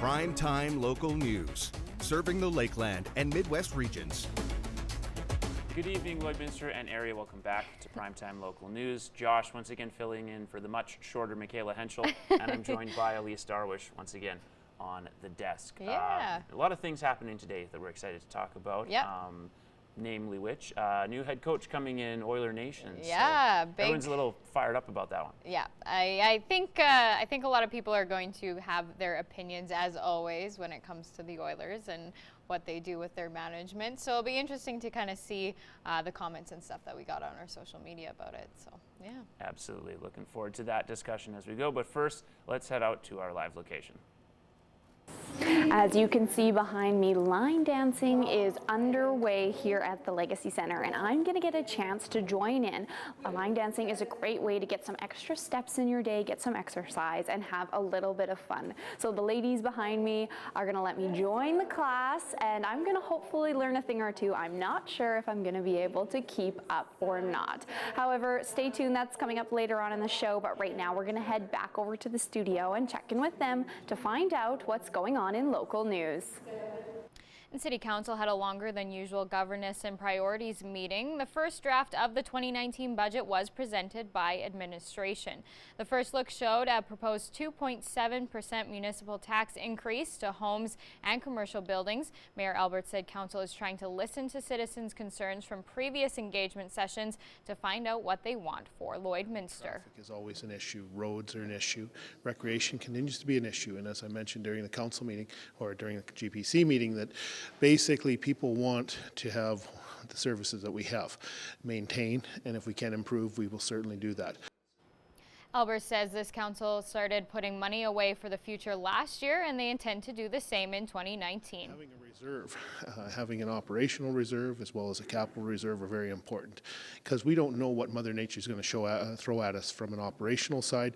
Primetime local news, serving the Lakeland and Midwest regions. Good evening, Lloydminster and area. Welcome back to Primetime Local News. Josh once again filling in for the much shorter Michaela Henschel, and I'm joined by Elise Darwish once again on the desk. Yeah. A lot of things happening today that we're excited to talk about. Yep. Namely which, new head coach coming in, Oiler Nation. Yeah, so everyone's a little fired up about that one. Yeah, I think a lot of people are going to have their opinions, as always, when it comes to the Oilers and what they do with their management. So it'll be interesting to kind of see the comments and stuff that we got on our social media about it. So yeah. Absolutely, looking forward to that discussion as we go. But first, let's head out to our live location. As you can see behind me, line dancing is underway here at the Legacy Center, and I'm going to get a chance to join in. Line dancing is a great way to get some extra steps in your day, get some exercise, and have a little bit of fun. So the ladies behind me are going to let me join the class, and I'm going to hopefully learn a thing or two. I'm not sure if I'm going to be able to keep up or not. However, stay tuned. That's coming up later on in the show, but right now we're going to head back over to the studio and check in with them to find out what's going on in local news. And City Council had a longer than usual governance and priorities meeting. The first draft of the 2019 budget was presented by administration. The first look showed a proposed 2.7% municipal tax increase to homes and commercial buildings. Mayor Albert said council is trying to listen to citizens' concerns from previous engagement sessions to find out what they want for Lloydminster. Traffic is always an issue. Roads are an issue. Recreation continues to be an issue. And as I mentioned during the council meeting or during the GPC meeting, that basically people want to have the services that we have maintained, and if we can improve, we will certainly do that. Albert says this council started putting money away for the future last year, and they intend to do the same in 2019. Having a reserve, having an operational reserve as well as a capital reserve are very important, because we don't know what Mother Nature is going to throw at us from an operational side.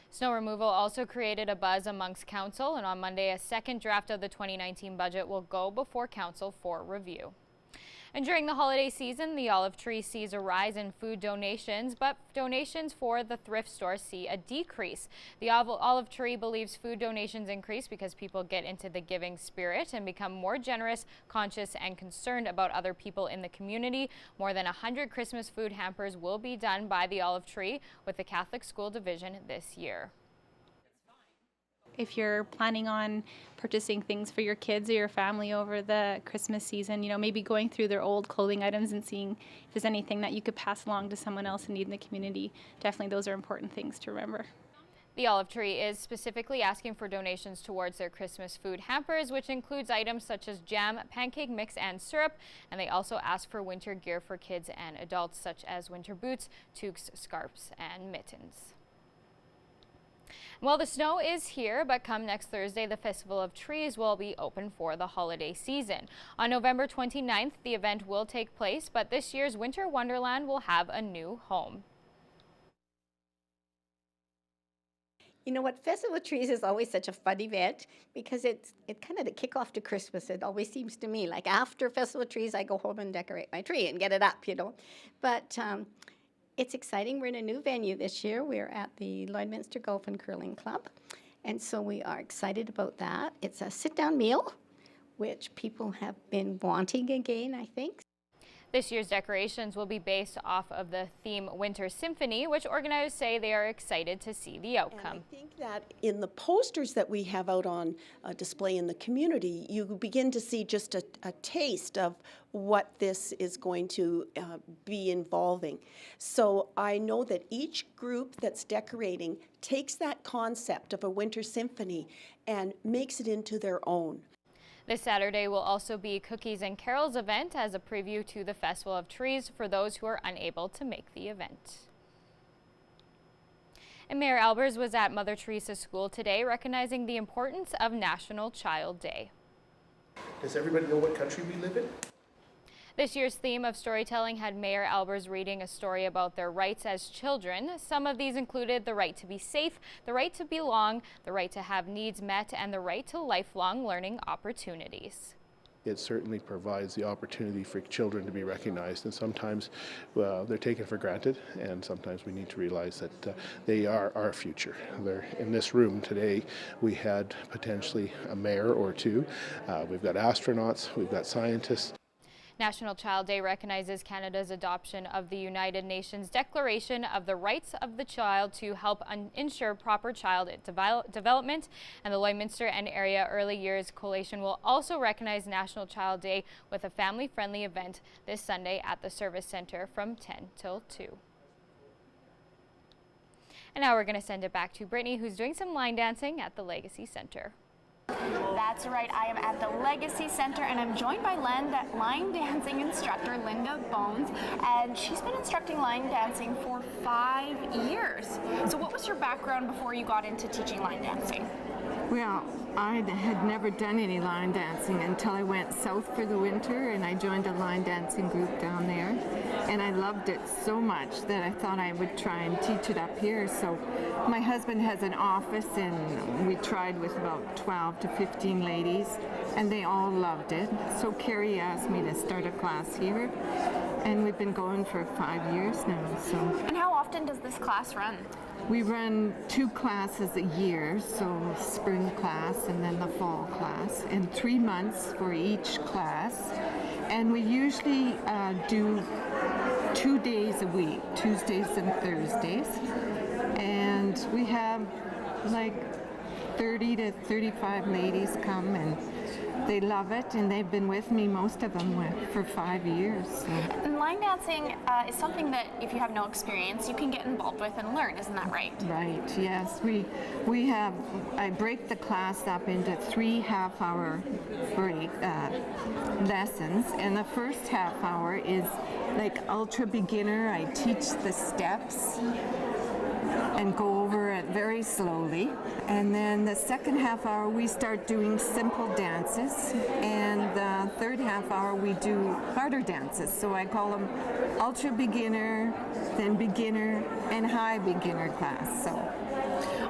Snow removal also created a buzz amongst council, and on Monday a second draft of the 2019 budget will go before council for review. And during the holiday season, the Olive Tree sees a rise in food donations, but donations for the thrift store see a decrease. The Olive Tree believes food donations increase because people get into the giving spirit and become more generous, conscious, and concerned about other people in the community. More than 100 Christmas food hampers will be done by the Olive Tree with the Catholic School Division this year. If you're planning on purchasing things for your kids or your family over the Christmas season, maybe going through their old clothing items and seeing if there's anything that you could pass along to someone else in need in the community. Definitely those are important things to remember. The Olive Tree is specifically asking for donations towards their Christmas food hampers, which includes items such as jam, pancake mix, and syrup. And they also ask for winter gear for kids and adults, such as winter boots, toques, scarves, and mittens. Well, the snow is here, but come next Thursday, the Festival of Trees will be open for the holiday season. On November 29th, the event will take place, but this year's Winter Wonderland will have a new home. You know what, Festival of Trees is always such a fun event because it's kind of the kickoff to Christmas. It always seems to me like after Festival of Trees, I go home and decorate my tree and get it up, But it's exciting. We're in a new venue this year. We're at the Lloydminster Golf and Curling Club, and so we are excited about that. It's a sit-down meal, which people have been wanting again, I think. This year's decorations will be based off of the theme Winter Symphony, which organizers say they are excited to see the outcome. And I think that in the posters that we have out on display in the community, you begin to see just a taste of what this is going to be involving. So I know that each group that's decorating takes that concept of a winter symphony and makes it into their own. This Saturday will also be Cookies and Carols event as a preview to the Festival of Trees for those who are unable to make the event. And Mayor Albers was at Mother Teresa School today, recognizing the importance of National Child Day. Does everybody know what country we live in? This year's theme of storytelling had Mayor Albers reading a story about their rights as children. Some of these included the right to be safe, the right to belong, the right to have needs met, and the right to lifelong learning opportunities. it certainly provides the opportunity for children to be recognized. And sometimes they're taken for granted, and sometimes we need to realize that they are our future. They're in this room today. We had potentially a mayor or two. We've got astronauts, we've got scientists. National Child Day recognizes Canada's adoption of the United Nations Declaration of the Rights of the Child to help ensure proper child development, and the Lloydminster and Area Early Years Coalition will also recognize National Child Day with a family-friendly event this Sunday at the Service Centre from 10 till 2. And now we're going to send it back to Brittany, who's doing some line dancing at the Legacy Centre. That's right, I am at the Legacy Center and I'm joined by line dancing instructor Linda Bones, and she's been instructing line dancing for 5 years. So what was your background before you got into teaching line dancing? Well, I had never done any line dancing until I went south for the winter, and I joined a line dancing group down there, and I loved it so much that I thought I would try and teach it up here. So my husband has an office, and we tried with about 12 to 15 ladies, and they all loved it. So Carrie asked me to start a class here, and we've been going for 5 years now. So. And how often does this class run? We run 2 classes a year, so spring class and then the fall class, and 3 months for each class. And we usually do 2 days a week, Tuesdays and Thursdays. And we have like 30 to 35 ladies come, and they love it, and they've been with me, most of them, for 5 years. So. And line dancing is something that if you have no experience, you can get involved with and learn, isn't that right? Right, yes. I break the class up into 3 half-hour lessons, and the first half hour is like ultra beginner. I teach the steps and go over it very slowly. And then the second half hour we start doing simple dances, and the third half hour we do harder dances. So I call them ultra beginner, then beginner, and high beginner class. So.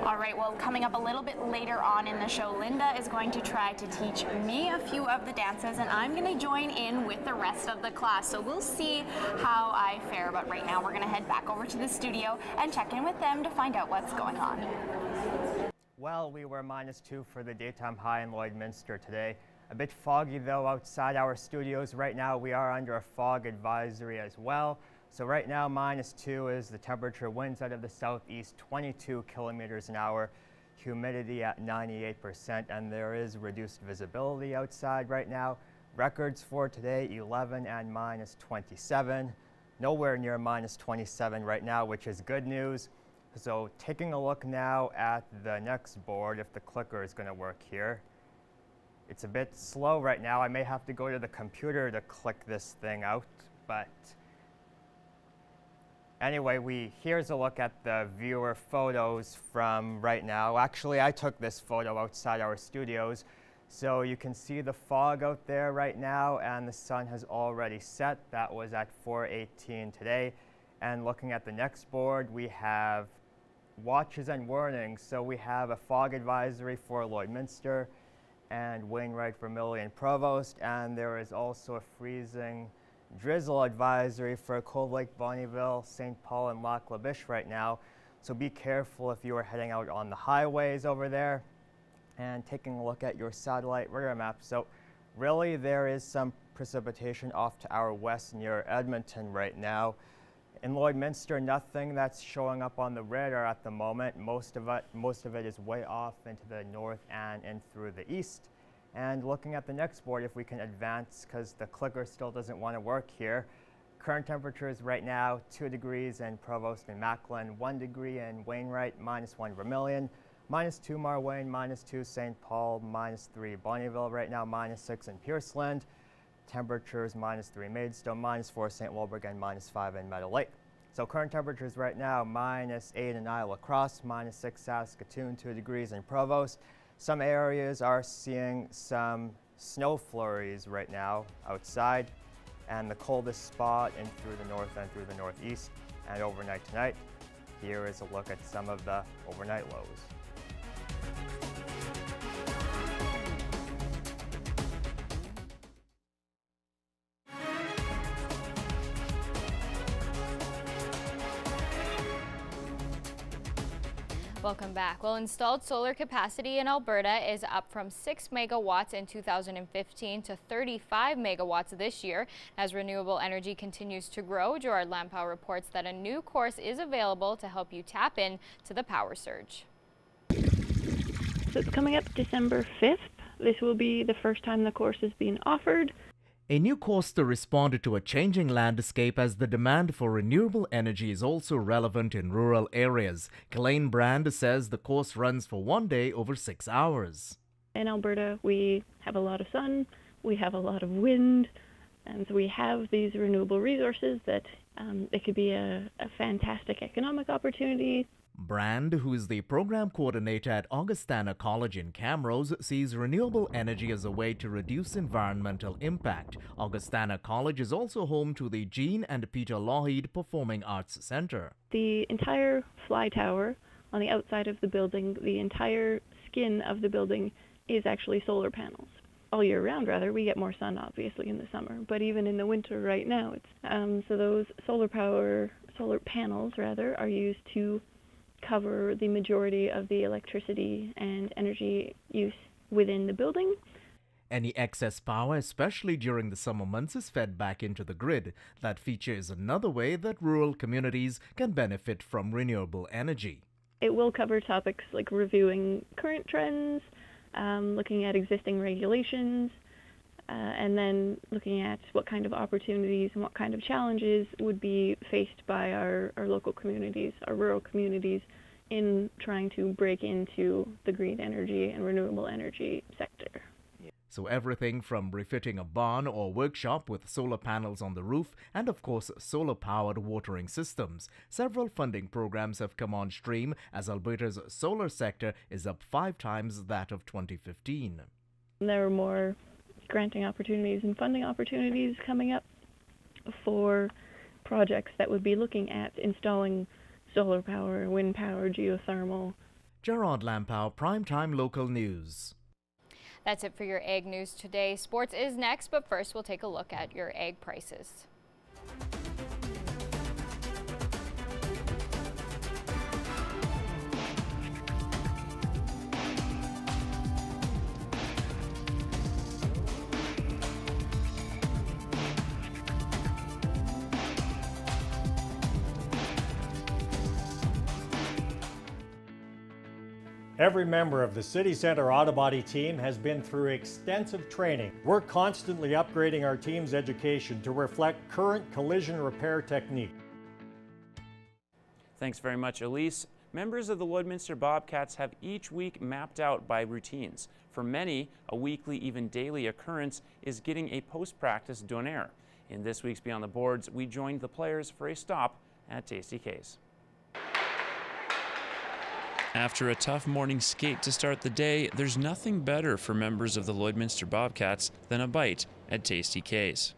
All right, well, coming up a little bit later on in the show, Linda is going to try to teach me a few of the dances, and I'm going to join in with the rest of the class. So we'll see how I fare, but right now we're going to head back over to the studio and check in with them to find out what's going on. Well, we were -2 for the daytime high in Lloydminster today. A bit foggy though outside our studios right now. We are under a fog advisory as well. So right now -2 is the temperature, winds out of the southeast 22 kilometers an hour, humidity at 98%, and there is reduced visibility outside right now. Records for today 11 and -27. Nowhere near -27 right now, which is good news. So taking a look now at the next board, if the clicker is going to work here. It's a bit slow right now. I may have to go to the computer to click this thing out, but anyway, here's a look at the viewer photos from right now. Actually, I took this photo outside our studios, so you can see the fog out there right now, and the sun has already set. That was at 4:18 today. And looking at the next board, we have watches and warnings. So we have a fog advisory for Lloydminster and Wainwright, Vermilion, Provost, and there is also a freezing drizzle advisory for Cold Lake, Bonnyville, St. Paul, and Lac La Biche right now. So be careful if you are heading out on the highways over there. And taking a look at your satellite radar map. So really there is some precipitation off to our west near Edmonton right now. In Lloydminster, nothing that's showing up on the radar at the moment. Most of it is way off into the north and in through the east. And looking at the next board, if we can advance, because the clicker still doesn't want to work here. Current temperatures right now, 2 degrees in Provost and Macklin, 1 degree in Wainwright, -1 Vermilion, -2 Marwayne, -2 St. Paul, -3 Bonnyville right now, -6 in Pierceland. Temperatures -3 Maidstone, -4 St. Wilburg, and -5 in Meadow Lake. So current temperatures right now, -8 in Isle La Crosse, -6 Saskatoon, 2 degrees in Provost. Some areas are seeing some snow flurries right now outside, and the coldest spot in through the north and through the northeast. And overnight tonight, here is a look at some of the overnight lows. Welcome back. Well, installed solar capacity in Alberta is up from 6 megawatts in 2015 to 35 megawatts this year. As renewable energy continues to grow, Gerard Lampow reports that a new course is available to help you tap in to the power surge. So it's coming up December 5th. This will be the first time the course is being offered. A new course to respond to a changing landscape as the demand for renewable energy is also relevant in rural areas. Ghislaine Brand says the course runs for 1 day over 6 hours. In Alberta, we have a lot of sun, we have a lot of wind, and so we have these renewable resources that it could be a fantastic economic opportunity. Brand, who is the program coordinator at Augustana College in Camrose, sees renewable energy as a way to reduce environmental impact. Augustana College is also home to the Jean and Peter Lougheed Performing Arts Centre. The entire fly tower on the outside of the building, the entire skin of the building is actually solar panels. All year round, rather. We get more sun, obviously, in the summer, but even in the winter right now, it's so those solar panels, are used to cover the majority of the electricity and energy use within the building. Any excess power, especially during the summer months, is fed back into the grid. That feature is another way that rural communities can benefit from renewable energy. It will cover topics like reviewing current trends, looking at existing regulations, and then looking at what kind of opportunities and what kind of challenges would be faced by our local communities, our rural communities, in trying to break into the green energy and renewable energy sector. So everything from refitting a barn or workshop with solar panels on the roof and of course solar-powered watering systems. Several funding programs have come on stream as Alberta's solar sector is up 5 times that of 2015. There are more granting opportunities and funding opportunities coming up for projects that would be looking at installing solar power, wind power, geothermal. Gerard Lampow, Primetime Local News. That's it for your egg news today. Sports is next, but first we'll take a look at your egg prices. Every member of the City Centre Auto Body team has been through extensive training. We're constantly upgrading our team's education to reflect current collision repair technique. Thanks very much, Elise. Members of the Lloydminster Bobcats have each week mapped out by routines. For many, a weekly, even daily occurrence is getting a post-practice donaire. In this week's Beyond the Boards, we joined the players for a stop at Tasty K's. After a tough morning skate to start the day, there's nothing better for members of the Lloydminster Bobcats than a bite at Tasty K's.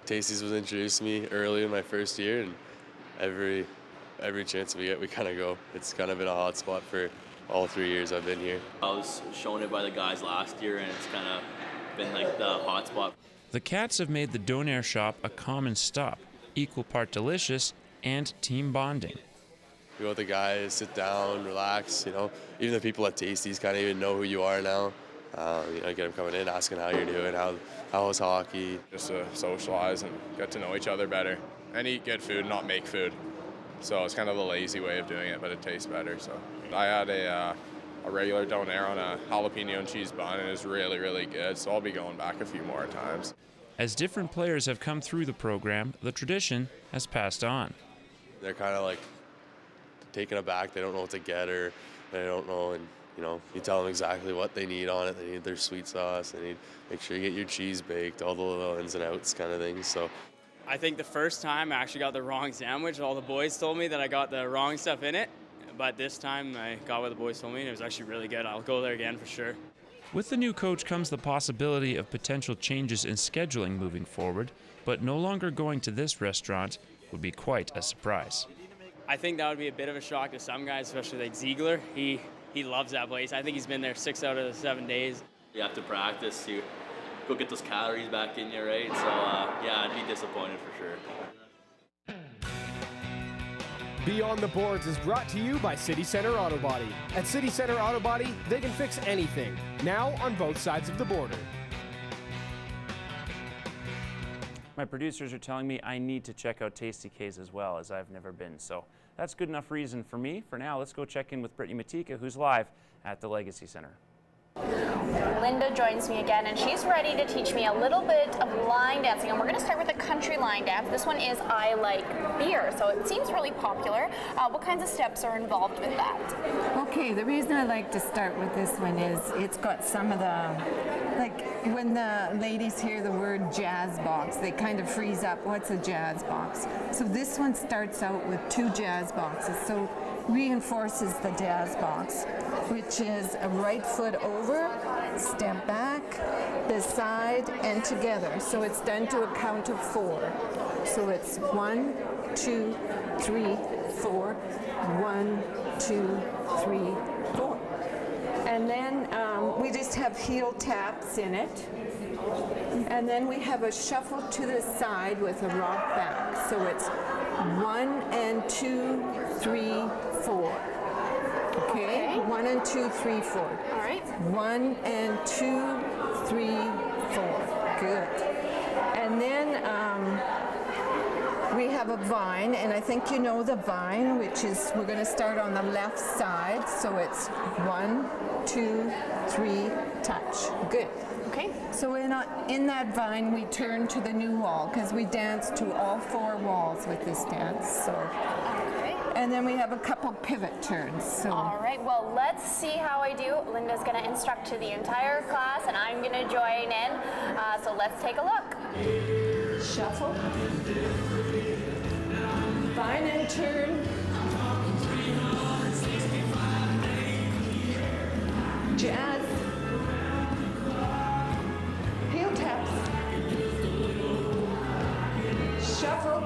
Tasty's was introduced to me early in my first year, and every chance we get, we kind of go. It's kind of been a hot spot for all 3 years I've been here. I was shown it by the guys last year, and it's kind of been like the hot spot. The Cats have made the donaire shop a common stop, equal part delicious and team bonding. You go with the guys, sit down, relax, Even the people at Tasty's kind of even know who you are now. Get them coming in, asking how you're doing, how was hockey. Just to socialize and get to know each other better and eat good food, not make food. So it's kind of a lazy way of doing it, but it tastes better. So I had a regular donaire on a jalapeno and cheese bun, and it was really, really good. So I'll be going back a few more times. As different players have come through the program, the tradition has passed on. They're kind of like taken aback. They don't know what to get, or they don't know, and you tell them exactly what they need on it. They need their sweet sauce. They need make sure you get your cheese baked, all the little ins and outs kind of things. So I think the first time I actually got the wrong sandwich. All the boys told me that I got the wrong stuff in it, but this time I got what the boys told me, and it was actually really good. I'll go there again for sure. With the new coach comes the possibility of potential changes in scheduling moving forward, but no longer going to this restaurant would be quite a surprise. I think that would be a bit of a shock to some guys, especially like Ziegler. He loves that place. I think he's been there 6 out of the 7 days. You have to practice to go get those calories back in you, right? So, yeah, I'd be disappointed for sure. Beyond the Boards is brought to you by City Center Auto Body. At City Center Auto Body, they can fix anything, now on both sides of the border. My producers are telling me I need to check out Tasty K's as well, as I've never been. So that's good enough reason for me. For now, let's go check in with Brittany Matika, who's live at the Legacy Center. Linda joins me again, and she's ready to teach me a little bit of line dancing. And we're going to start with a country line dance. This one is I Like Beer, so it seems really popular. What kinds of steps are involved with that? Okay, the reason I like to start with this one is it's got some of the, like when the ladies hear the word jazz box, they kind of freeze up. What's a jazz box? So this one starts out with 2 jazz boxes. So reinforces the jazz box, which is a right foot over, step back, this side, and together. So it's done to a count of 4. So it's 1, 2, 3, 4, 1, 2, 3, 4. And then we just have heel taps in it. And then we have a shuffle to the side with a rock back. So it's 1 and 2, 3, 4. Okay? 1 and 2, 3, 4. All right. 1 and 2, 3, 4. Good. And then we have a vine, and I think you know the vine, which is, we're going to start on the left side. So it's 1, 2, 3, touch. Good. Okay. So in that vine, we turn to the new wall, because we dance to all 4 walls with this dance. So. Okay. And then we have a couple pivot turns. So. All right, well, let's see how I do. Linda's going to instruct to the entire class, and I'm going to join in. So let's take a look. Shuffle. Vine and turn. Jazz. Heel taps. Shuffle.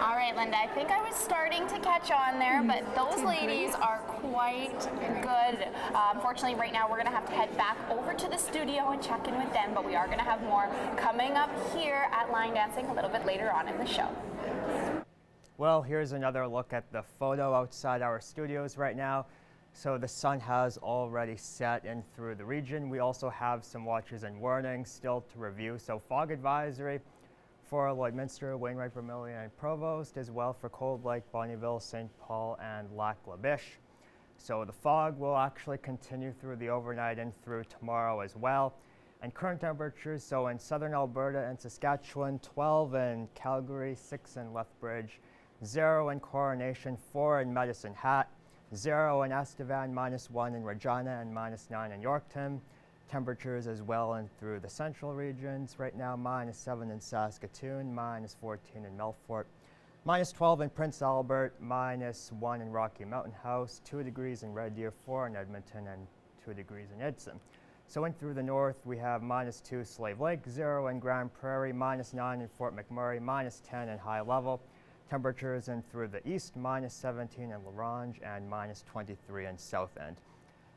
All right, Linda, I think I was starting to catch on there, but those ladies are quite good. Unfortunately, right now we're going to have to head back over to the studio and check in with them, but we are going to have more coming up here at Line Dancing a little bit later on in the show. Well, here's another look at the photo outside our studios right now. So the sun has already set in through the region. We also have some watches and warnings still to review. So fog advisory for Lloydminster, Wainwright, Vermilion, and Provost, as well for Cold Lake, Bonnyville, St. Paul, and Lac-La-Biche. So the fog will actually continue through the overnight and through tomorrow as well. And current temperatures, so in southern Alberta and Saskatchewan, 12 in Calgary, 6 in Lethbridge, 0 in Coronation, 4 in Medicine Hat, 0 in Estevan, -1 in Regina, and -9 in Yorkton. Temperatures as well and through the central regions. Right now, -7 in Saskatoon, -14 in Melfort, -12 in Prince Albert, -1 in Rocky Mountain House, 2 degrees in Red Deer, 4 in Edmonton, and 2 degrees in Edson. So in through the north, we have -2 Slave Lake, 0 in Grand Prairie, -9 in Fort McMurray, -10 in High Level. Temperatures in through the east, -17 in La Ronge, and -23 in South End.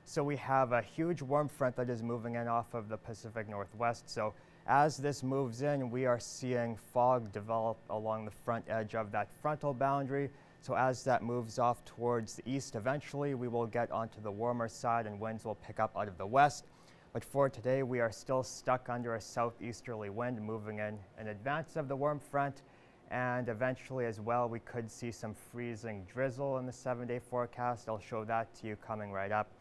So we have a huge warm front that is moving in off of the Pacific Northwest. So as this moves in, we are seeing fog develop along the front edge of that frontal boundary. So as that moves off towards the east, eventually we will get onto the warmer side and winds will pick up out of the west. But for today, we are still stuck under a southeasterly wind moving in advance of the warm front. And eventually as well, we could see some freezing drizzle in the 7-day forecast. I'll show that to you coming right up.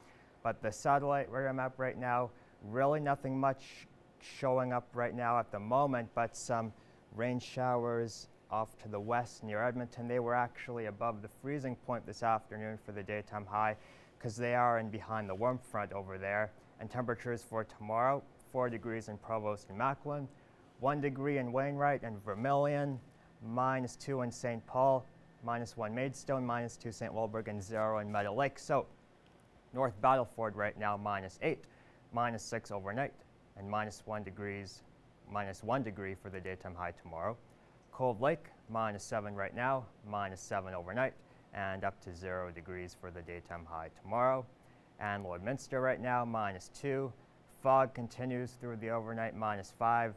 But the satellite radar map right now, really nothing much showing up right now at the moment, but some rain showers off to the west near Edmonton. They were actually above the freezing point this afternoon for the daytime high because they are in behind the warm front over there. And temperatures for tomorrow, 4 degrees in Provost and Macklin, 1 degree in Wainwright and Vermilion, -2 in St. Paul, -1 Maidstone, -2 St. Walburg, and 0 in Meadow Lake. So North Battleford right now -8, -6 overnight, and -1 degree for the daytime high tomorrow. Cold Lake -7 right now, -7 overnight, and up to 0 degrees for the daytime high tomorrow. And Lloydminster right now -2. Fog continues through the overnight, -5.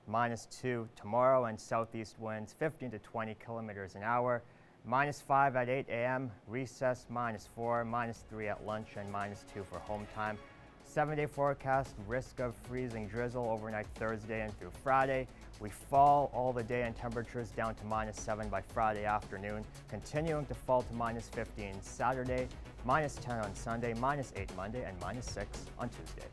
-2 tomorrow, and southeast winds 15 to 20 kilometers an hour. -5 at 8 a.m., recess -4, -3 at lunch, and -2 for home time. 7-day forecast, risk of freezing drizzle overnight Thursday and through Friday. We fall all the day and temperatures down to -7 by Friday afternoon, continuing to fall to -15 Saturday, -10 on Sunday, -8 Monday, and -6 on Tuesday.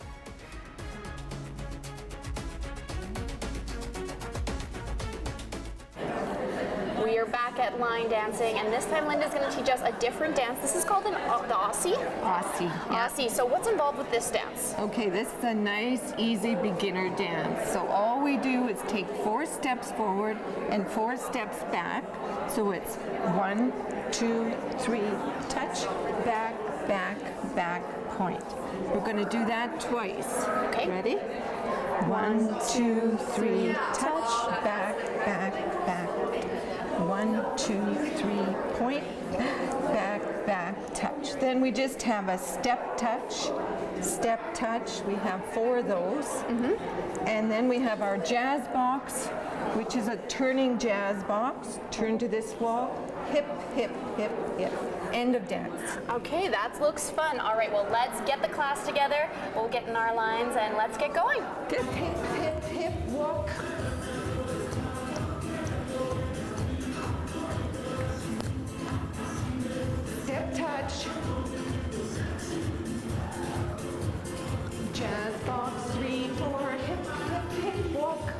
We are back at line dancing, and this time Linda's going to teach us a different dance. This is called the Aussie? Aussie, yeah. Aussie. So what's involved with this dance? Okay, this is a nice, easy beginner dance. So all we do is take 4 steps forward and 4 steps back. So it's 1, 2, 3, touch, back, back, back, point. We're going to do that twice. Okay. Ready? 1, 2, 3, touch, back, back, back. 1, 2, 3, point, back, back, touch. Then we just have a step touch. We have 4 of those. And then we have our jazz box, which is a turning jazz box. Turn to this wall, hip, hip, hip, hip. End of dance. Okay, that looks fun. All right, well, let's get the class together. We'll get in our lines and let's get going. Hip, hip, hip, hip, walk. Step touch. Jazz box, 3, 4, hip, hip, hip, walk.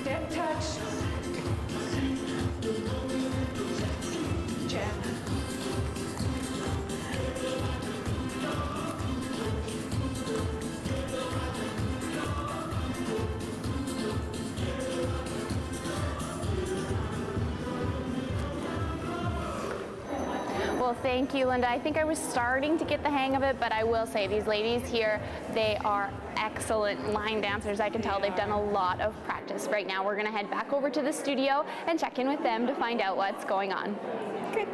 Step touch. Jazz. Well, thank you, Linda. I think I was starting to get the hang of it, but I will say these ladies here, they are excellent line dancers. I can tell they've done a lot of practice. Right now, we're going to head back over to the studio and check in with them to find out what's going on. Okay.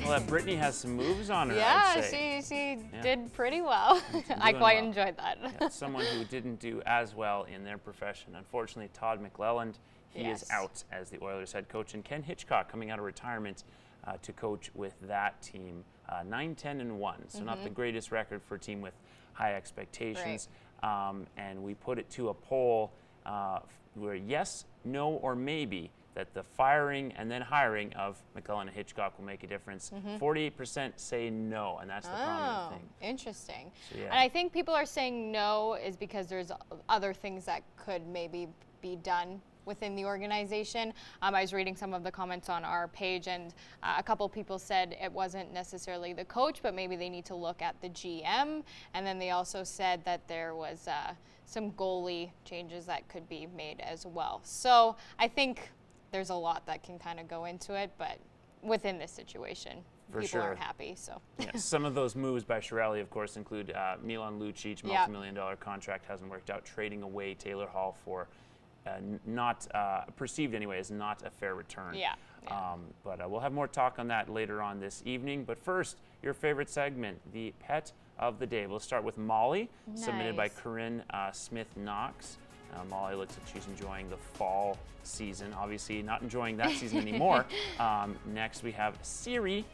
Well, Brittany has some moves on her, Yeah, I'd say. she did pretty well. I quite enjoyed that. Yeah, someone who didn't do as well in their profession. Unfortunately, Todd McClelland, he is out as the Oilers head coach, and Ken Hitchcock coming out of retirement to coach with that team. 9-10-1, so not the greatest record for a team with high expectations. And we put it to a poll where yes, no, or maybe that the firing and then hiring of McClelland and Hitchcock will make a difference. 48% say no, and that's the prominent thing. Interesting. So, yeah. And I think people are saying no is because there's other things that could maybe be done within the organization. I was reading some of the comments on our page, and a couple people said it wasn't necessarily the coach, but maybe they need to look at the GM. And then they also said that there was some goalie changes that could be made as well. So I think there's a lot that can kind of go into it, but within this situation, people aren't happy. So yeah, some of those moves by Chiarelli, of course, include Milan Lucic, multi-million-dollar contract hasn't worked out, trading away Taylor Hall for not perceived anyway as not a fair return. But we'll have more talk on that later on this evening. But first, your favorite segment, the pet of the day. We'll start with Molly, submitted by Corinne Smith-Knox. Molly looks like she's enjoying the fall season. Obviously not enjoying that season anymore. Next we have Siri.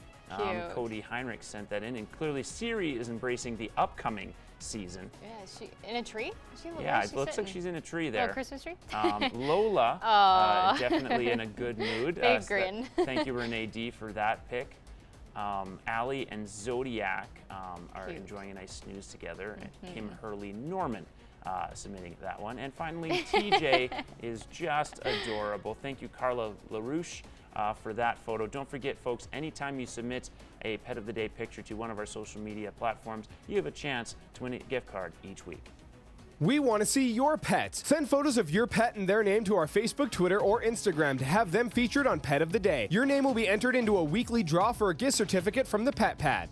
Cody Heinrich sent that in, and clearly Siri is embracing the upcoming season. Yeah, is she in a tree? It looks like she's in a tree there. Oh, Christmas tree? Lola, definitely in a good mood. Big grin. Thank you, Renee D, for that pick. Allie and Zodiac are enjoying a nice snooze together. And Kim Hurley Norman submitting that one. And finally, TJ is just adorable. Thank you, Carla LaRouche, for that photo. Don't forget, folks, anytime you submit a Pet of the Day picture to one of our social media platforms, you have a chance to win a gift card each week. We want to see your pets. Send photos of your pet and their name to our Facebook, Twitter, or Instagram to have them featured on Pet of the Day. Your name will be entered into a weekly draw for a gift certificate from the Pet Pad.